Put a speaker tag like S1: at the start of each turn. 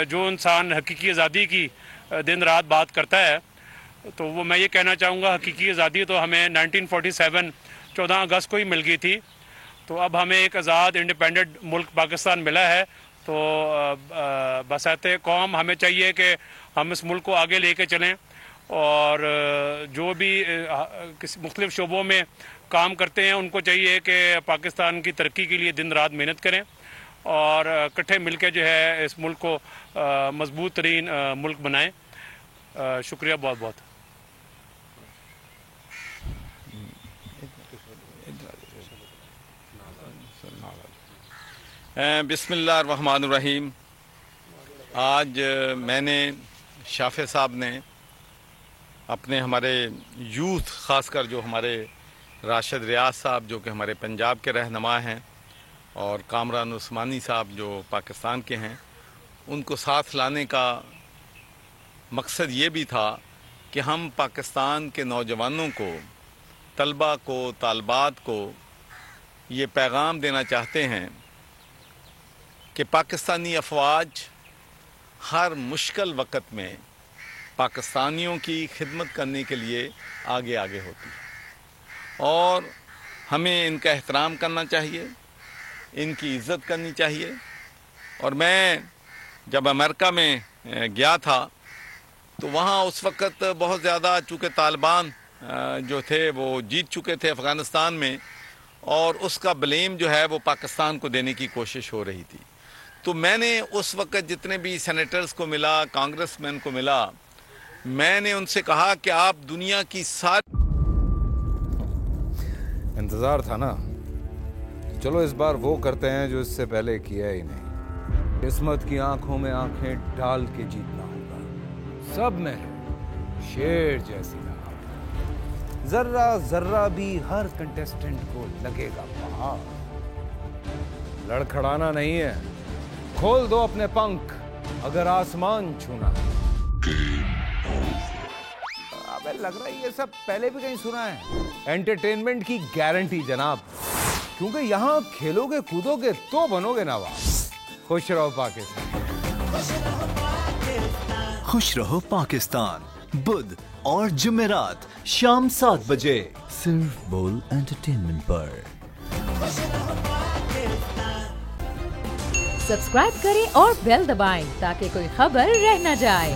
S1: जो इंसान हकीकी आज़ादी की दिन रात बात करता है, तो वो मैं ये कहना चाहूँगा, हकीकी आज़ादी तो हमें 1947 14 अगस्त को ही मिल गई थी। तो अब हमें एक आज़ाद इंडिपेंडेंट मुल्क पाकिस्तान मिला है। तो बसाते कौम हमें चाहिए कि हम इस मुल्क को आगे लेके चलें और जो भी किसी मुख्तलिफ शोबों में काम करते हैं उनको चाहिए कि पाकिस्तान की तरक्की के लिए दिन रात मेहनत करें और इकट्ठे मिलकर जो है इस मुल्क को मजबूत तरीन मुल्क बनाएं। शुक्रिया बहुत बहुत।
S2: बिस्मिल्लाहिर्रहमानिर्रहीम। आज मैंने शाफे साहब ने अपने हमारे यूथ, ख़ासकर जो हमारे राशिद रियाज साहब जो कि हमारे पंजाब के रहनुमा हैं और कामरान उस्मानी साहब जो पाकिस्तान के हैं, उनको साथ लाने का मकसद ये भी था कि हम पाकिस्तान के नौजवानों को, तलबा को, तालबात को ये पैगाम देना चाहते हैं कि पाकिस्तानी अफवाज हर मुश्किल वक़्त में पाकिस्तानियों की खिदमत करने के लिए आगे आगे होती है और हमें इनका एहतराम करना चाहिए, इनकी इज़्ज़त करनी चाहिए। और मैं जब अमेरिका में गया था तो वहाँ उस वक़्त बहुत ज़्यादा, चूँकि तालिबान जो थे वो जीत चुके थे अफ़गानिस्तान में और उसका ब्लेम जो है वो पाकिस्तान को देने की कोशिश हो रही थी। तो मैंने उस वक़्त जितने भी सेनेटर्स को मिला, कांग्रेसमैन को मिला, मैंने उनसे कहा कि आप दुनिया की सारी
S3: इंतज़ार था ना, चलो इस बार वो करते हैं जो इससे पहले किया ही नहीं। किस्मत की आंखों में आंखें डाल के जीतना होगा। सब में है शेर जैसी लड़ाई, जर्रा जर्रा भी हर कंटेस्टेंट को लगेगा पहाड़। लड़खड़ाना नहीं है, खोल दो अपने पंख अगर आसमान छूना है। अबे लग रहा है ये सब पहले भी कहीं सुना है। एंटरटेनमेंट की गारंटी जनाब, क्योंकि यहाँ खेलोगे कूदोगे तो बनोगे नवाब। खुश रहो पाकिस्तान।
S4: खुश रहो पाकिस्तान, बुध और जुमेरात शाम 7 बजे सिर्फ बोल एंटरटेनमेंट पर।
S5: सब्सक्राइब करें और बेल दबाएं ताकि कोई खबर रह न जाए।